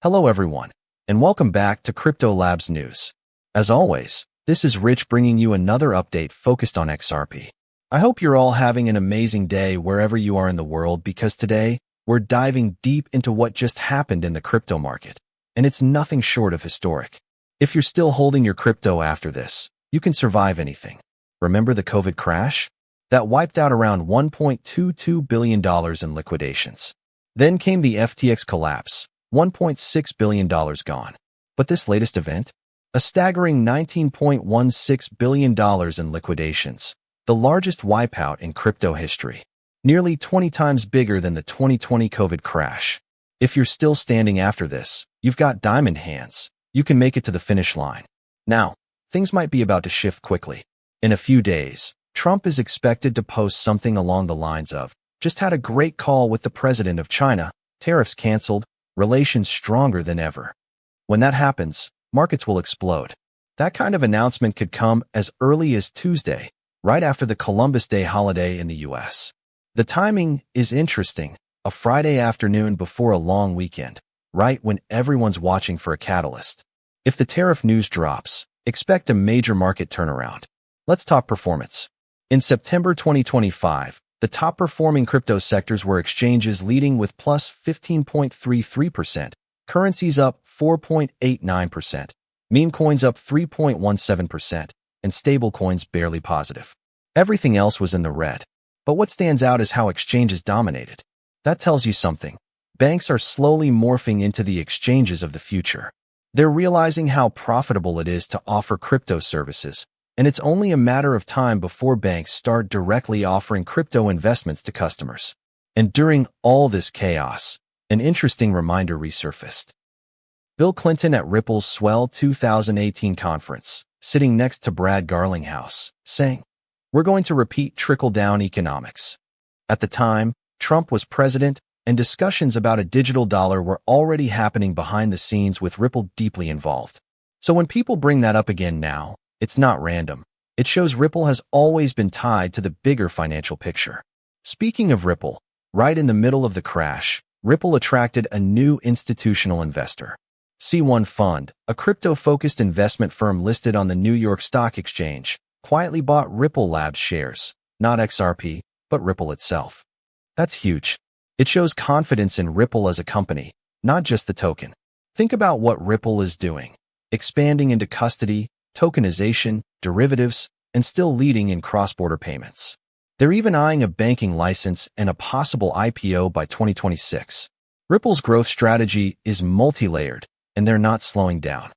Hello everyone, and welcome back to Crypto Labs News. As always, this is Rich bringing you another update focused on XRP. I hope you're all having an amazing day wherever you are in the world because today, we're diving deep into what just happened in the crypto market, and it's nothing short of historic. If you're still holding your crypto after this, you can survive anything. Remember the COVID crash? That wiped out around $1.22 billion in liquidations. Then came the FTX collapse. $1.6 billion gone. But this latest event? A staggering $19.16 billion in liquidations, the largest wipeout in crypto history. Nearly 20 times bigger than the 2020 COVID crash. If you're still standing after this, you've got diamond hands. You can make it to the finish line. Now, things might be about to shift quickly. In a few days, Trump is expected to post something along the lines of, "Just had a great call with the president of China, tariffs canceled, relations stronger than ever." When that happens, markets will explode. That kind of announcement could come as early as Tuesday, right after the Columbus Day holiday in the US. The timing is interesting, a Friday afternoon before a long weekend, right when everyone's watching for a catalyst. If the tariff news drops, expect a major market turnaround. Let's talk performance. In September 2025, the top-performing crypto sectors were exchanges leading with plus 15.33%, currencies up 4.89%, meme coins up 3.17%, and stablecoins barely positive. Everything else was in the red. But what stands out is how exchanges dominated. That tells you something. Banks are slowly morphing into the exchanges of the future. They're realizing how profitable it is to offer crypto services, and it's only a matter of time before banks start directly offering crypto investments to customers. And during all this chaos, an interesting reminder resurfaced. Bill Clinton at Ripple's Swell 2018 conference, sitting next to Brad Garlinghouse, saying, "We're going to repeat trickle-down economics." At the time, Trump was president, and discussions about a digital dollar were already happening behind the scenes with Ripple deeply involved. So when people bring that up again now, it's not random. It shows Ripple has always been tied to the bigger financial picture. Speaking of Ripple, right in the middle of the crash, Ripple attracted a new institutional investor. C1 Fund, a crypto-focused investment firm listed on the New York Stock Exchange, quietly bought Ripple Labs shares, not XRP, but Ripple itself. That's huge. It shows confidence in Ripple as a company, not just the token. Think about what Ripple is doing, expanding into custody, tokenization, derivatives, and still leading in cross-border payments. They're even eyeing a banking license and a possible IPO by 2026. Ripple's growth strategy is multi-layered, and they're not slowing down.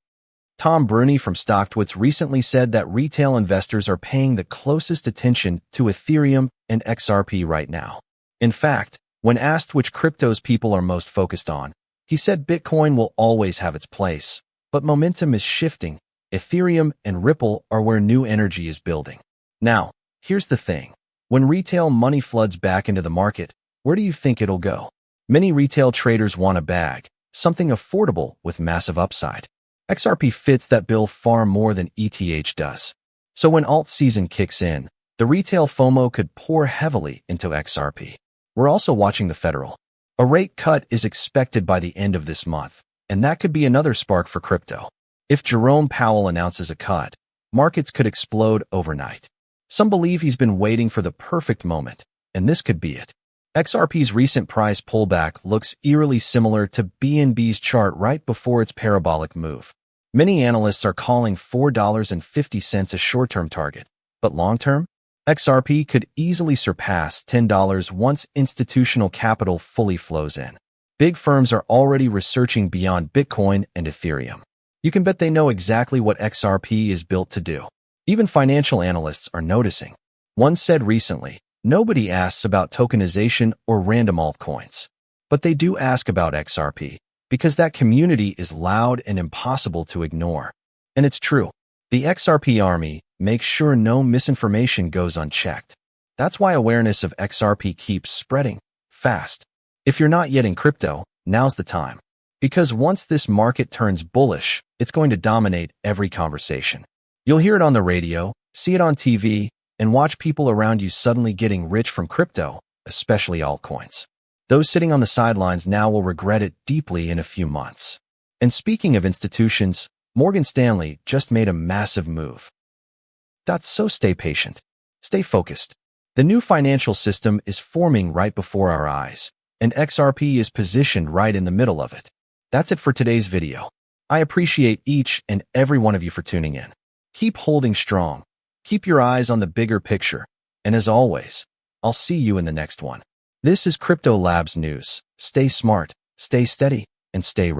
Tom Bruni from Stocktwits recently said that retail investors are paying the closest attention to Ethereum and XRP right now. In fact, when asked which cryptos people are most focused on, he said Bitcoin will always have its place, but momentum is shifting. Ethereum and Ripple are where new energy is building. Now, here's the thing. When retail money floods back into the market, where do you think it'll go? Many retail traders want a bag, something affordable with massive upside. XRP fits that bill far more than ETH does. So when alt season kicks in, the retail FOMO could pour heavily into XRP. We're also watching the federal. A rate cut is expected by the end of this month, and that could be another spark for crypto. If Jerome Powell announces a cut, markets could explode overnight. Some believe he's been waiting for the perfect moment, and this could be it. XRP's recent price pullback looks eerily similar to BNB's chart right before its parabolic move. Many analysts are calling $4.50 a short-term target, but long-term, XRP could easily surpass $10 once institutional capital fully flows in. Big firms are already researching beyond Bitcoin and Ethereum. You can bet they know exactly what XRP is built to do. Even financial analysts are noticing. One said recently, nobody asks about tokenization or random altcoins. But they do ask about XRP, because that community is loud and impossible to ignore. And it's true. The XRP army makes sure no misinformation goes unchecked. That's why awareness of XRP keeps spreading fast. If you're not yet in crypto, now's the time. Because once this market turns bullish, it's going to dominate every conversation. You'll hear it on the radio, see it on TV, and watch people around you suddenly getting rich from crypto, especially altcoins. Those sitting on the sidelines now will regret it deeply in a few months. And speaking of institutions, Morgan Stanley just made a massive move. So stay patient. Stay focused. The new financial system is forming right before our eyes, and XRP is positioned right in the middle of it. That's it for today's video. I appreciate each and every one of you for tuning in. Keep holding strong. Keep your eyes on the bigger picture. And as always, I'll see you in the next one. This is Crypto Labs News. Stay smart, stay steady, and stay ready.